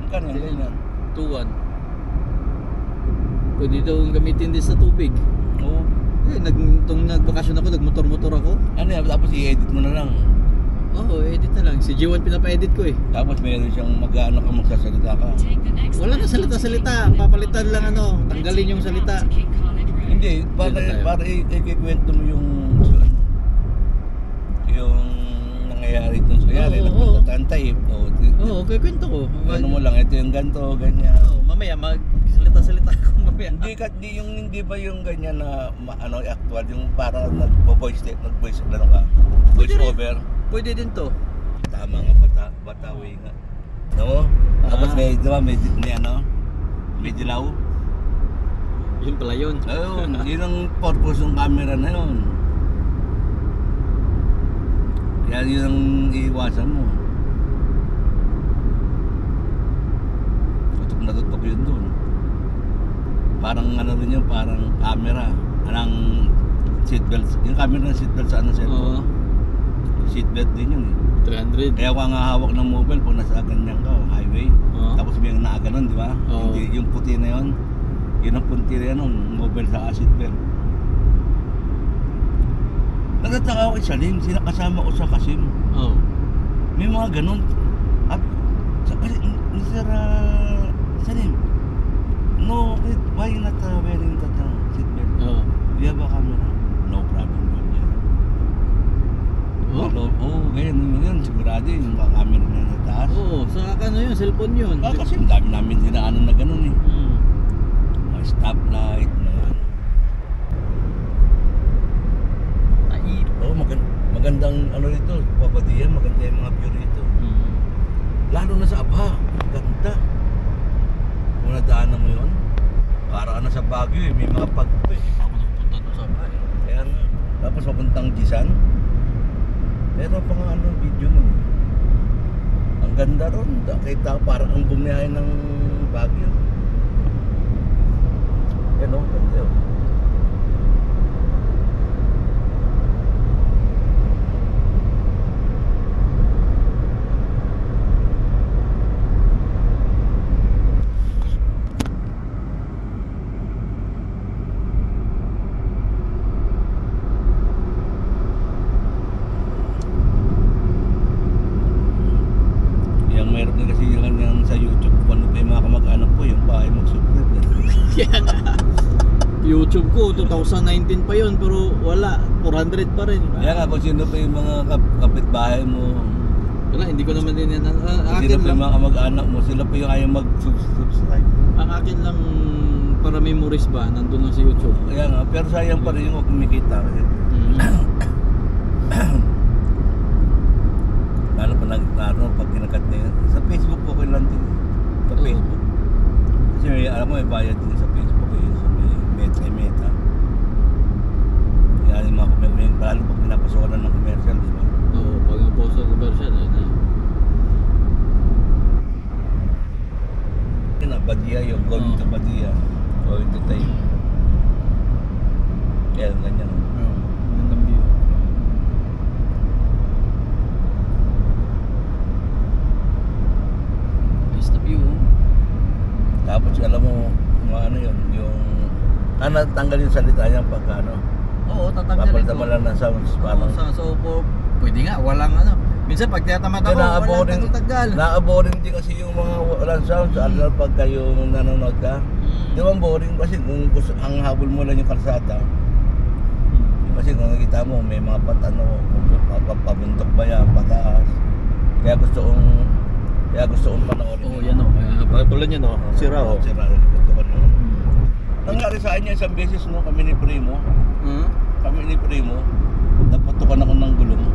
Magkano yung ganyan? 2-1. Pwede daw gamitin din sa tubig. Oo. Nung nagbakasyon ako, nagmotor-motor ako. Ano yan? Tapos i-edit mo na lang. Oo, edit na lang. Si G1 pinapa-edit ko eh. Tapos meron siyang mag-ano ka, magsasalita ka. Wala na salita-salita. Papalitan lang tanggalin yung salita. Hindi, para ikikwento mo yung nangyayari doon sa yari. Nagpuntatantay. Oo, okay, kwento ko. Ano mo lang, ito yung ganito, ganyan. Oo, mamaya magsalita-salita ako mamaya. Hindi ba yung ganyan na actual, yung parang nag-voice ka? Voice over? Pwede din to. Tama nga, batawi nga. No? Tapos may dilaw. Yun pala yun. Ayun, yun ang purpose ng camera na yun. Kaya yun ang iiwasan mo. Tutok na tutok yun doon. Parang rin yun, parang camera. Anong seatbelt. Yung camera ng seatbelt sa cellphone. Seatbelt din yun eh. 300. Kaya kung nga hawak ng mobile kung nasa ganyan ka, highway. Tapos may naaga nun, di ba? Hindi yung puti na yun. Yun ang punti na yun, mobile sa seatbelt. Nagtataka ako kay Salim, kasama ko sa Kasim. May mga ganun. Mr. Salim, no, why you not wearing that seatbelt? Do you have a camera? No problem. Ganyan yun. Sigurado yung camera na nataas. Oo, sa yun, cellphone yun. Kasi ang dami namin dinaanan na ganun eh. Mga stoplight, magandang rito, Papadiya, maganda yung mga view rito. Lalo na sa Abha, ganda. Kung nadaanan mo yun, para sa Baguio eh, may mga pagpo eh. Ako nagpunta doon sa Abha eh. Kaya nga, tapos papuntang Jisan. Pero pa nga video mo. Ang ganda ron, kita parang ang bumiyahe ng Baguio. Yan o, ganda yun. YouTube ko 2019 pa yun pero wala, 400 pa rin. Kaya nga kung sino pa yung mga kapitbahay mo. Wala, hindi ko naman din yan. Sino pa yung mga kamag-anak mo, sila pa yung ayaw mag-subscribe. Ang akin lang para memories ba, nandun lang sa YouTube. Kaya nga, pero sayang pa rin yung kumikita. Lalo pa pag kinakat na yun. Sa Facebook okay lang din. Sa Facebook. Kasi alam mo, may bayad din sa Facebook. Meta. Kaya yung mga commercial, lalo pag pinapasokan ng commercial, di ba? Oo, pag naposo ng commercial, yun na, Badia yung going to Badia. Going to Tayo. Kaya ganyan. Gandang view. Nice na view. Tapos alam mo, yun, yung tanggal yung salita niya pag Oo, tatanggalin ko. Papalitan mo lang ng sounds. So, pwede nga, walang minsan pag tinatamad ako, walang tagal. Na-boring din kasi yung mga walang sounds. Alam pagka yung nanonood ka. Di ba boring kasi kung ang habol mo lang yung kalsada. Kasi kung nakita mo, may mga pabundok ba yan, pataas. Kaya gusto kong panoorin. Oo, yan o. Pagtulan yan o. Sira o. Sira. Nangyari sa akin isang beses kami ni Primo. Kami ni Primo, naputukan ako ng gulong.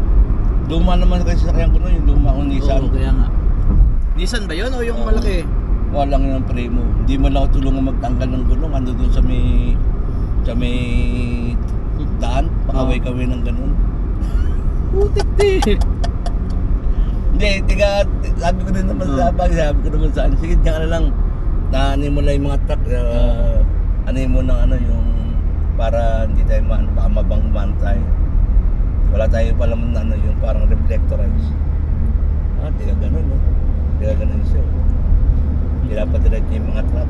Luma naman kasi sakyan ko noon, yung luma kong Nissan. Oo, kaya nga. Nissan ba yun o yung malaki? Walang yung Primo. Hindi mo lang ako tulungan magtanggal ng gulong. Ando doon sa may daan, pakaway-kaway ng ganun. Putik din. Hindi, sabi ko din naman sabi ko naman saan. Sige, diyan ka na lang. Ano mo lang yung mga truck. Ano mo ng yung para hindi tayo baka mabangman tayo. Wala tayo pala yung parang reflectorize. Tiga ganun, no? Tiga ganun siya. pinapadiretso yung mga truck.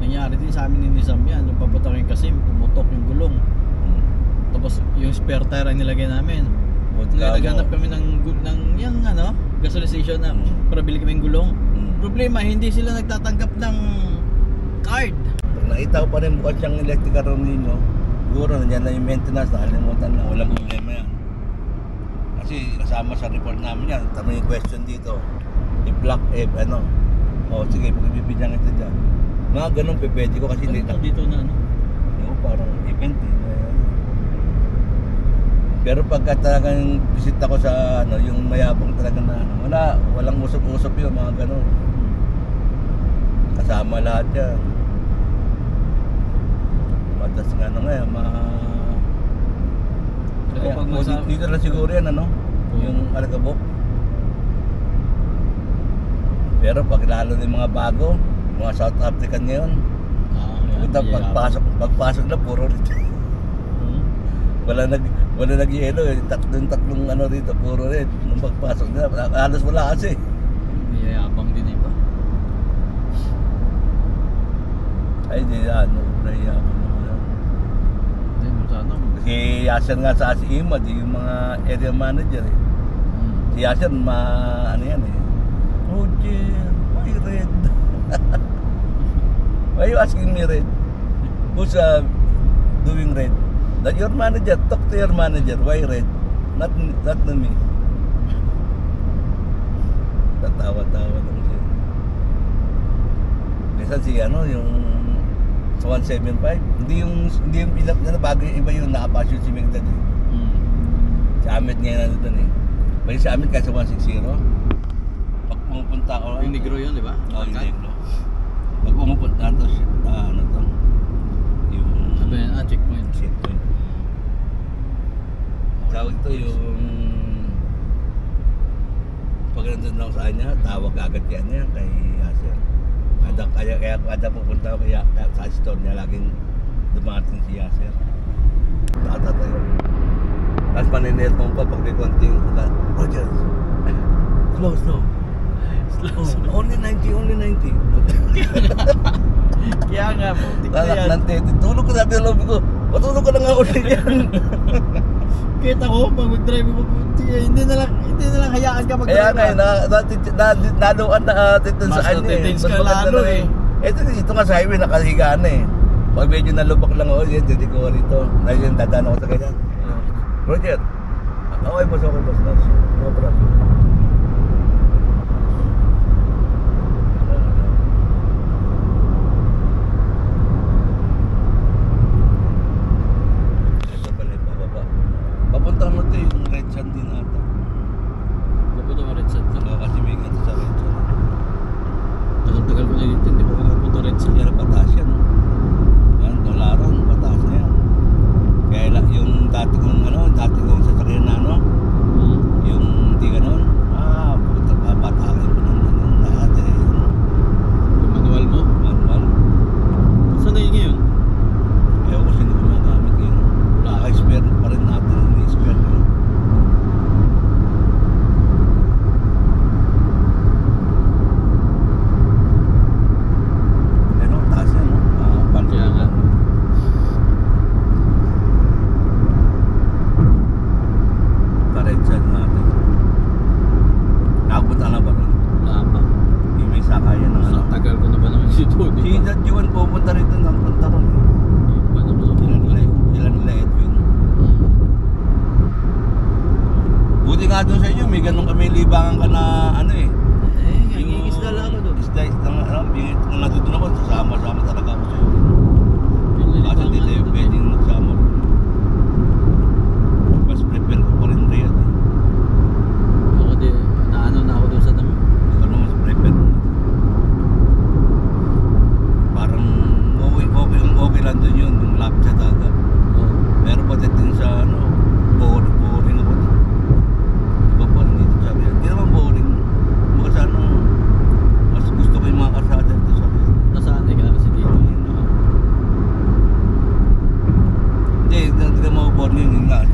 Nangyari din sa amin ni Nizam yan, nung papunta kayong Kasim, pumutok yung gulong. Tapos yung spare tire ang nilagay namin. Naghanap kami ng yung ano, gasoline station na para bili kami ng gulong. Problema, hindi sila nagtatanggap ng card. Pag nakita ko pa rin bukas siyang electrical room ninyo, siguro nandiyan na yung maintenance, nakalimutan na, walang problema yan. Kasi kasama sa report namin yan, tama yung question dito. I-block ano. O sige, pag-ibibigyan ito dyan. Mga ganun pwede ko kasi dito na ano? Yung parang event Pero pagka talagang bisita ko sa ano, yung mayabang talaga na ano, walang usap-usap yun, mga ganun. Kasama lahat yan. Matas nga na ngayon, dito lang siguro yan, ano? Yung Alagabok. Pero pag lalo ng mga bago, mga South African ngayon, pagpasok na puro rito. Wala nag-yelo eh. Tatlong ano rito, puro red. Nung pagpasok na, halos wala kasi. Mayayabang din iba. Ay, di ano, nayayabang naman. Hindi, sana. Si Yasser nga sa Imad, yung mga area manager eh. Si Yasser, ano yan eh. Roger, why red? Why you asking me red? Who's doing red? That your manager, talk to your manager. Why red? Not to me. Tatawa-tawa lang siya. Minsan si ano, yung sa 175, hindi yung pilap na bago yung iba yung nakapasyon si Megdad eh. Si Ahmed ngayon na doon eh. Bali si Ahmed kasi 160. Pag pumupunta ako, yung negro yun, di ba? Oo, yung negro. Pag pumupunta ito, ano to? Yung checkpoint. Checkpoint. Tawag ito yung pag nandun lang sa kanya, tawag agad yan niya kay Yasser. Kaya kada pupunta ko kaya sa store niya, laging dumating si Yasser. Tatatayo. Tapos maninit mo pa pag may konting Roger, slow. Only 90. Kaya nga po, Talak ng tete. Tulog ko sabi ng lobby ko. Matulog ko na nga ulit yan. Kita ko, pag mag-drive mo, hindi na lang hayaan ka mag-drive. Kaya nga, naluan na atin dun sa kanya eh. Mas maganda eh. Ito nga sa highway, nakahiga na eh. Pag medyo nalubak lang ako, yan, hindi ko rito. Dahil yung dadaan ako sa kanya. Roger, okay boss. No problem. Papunta mo ito yung Red Sand din ata. Papunta mo Red Sand? Kasi may ganito sa Red Sand. Tagal ko na dito, hindi pa papunta Red Sand. Yan, pataas yan. Yan, Dolaron, pataas na yan. Kaya yung dati kong sasakyan na ano, yung hindi ganon, puta, papatakin ko ng lahat eh. Yung manual mo? Manual. Saan na yun ngayon? Ewan ko sino gumagamit yun. Naka-expert pa rin natin, hindi expert yun. Ano, taas yan, no? Kaya nga. Karetsan natin. Nakapunta na ba ron? Wala pa. Yung may sakayan ng ano. Sa tagal ko na ba naman si Tony? Si Dadjuan pupunta rito ng punta ron. Sila nila Edwin. Buti nga doon sa inyo, may ganun kami libangan ka na ano eh. Yung isda lang ako doon. Isda, kung natutunan ako, sasama-sama talaga ako sa'yo. Kasi hindi tayo pwedeng nagsama. Mas prepare ko pa rin rin. Ako din, naano na ako doon sa dami. Ikaw naman mas prepare. Parang okay lang doon yun, yung lapit sa dagat. Pero pagdating sa ano, boring ako doon. Iba pa rin dito sabi yan. Hindi naman boring. Kasi ano, mas gusto ko yung mga kasada dito sabi yan. Nasaan ka na kasi dito? Hindi ka mo boring yun nga.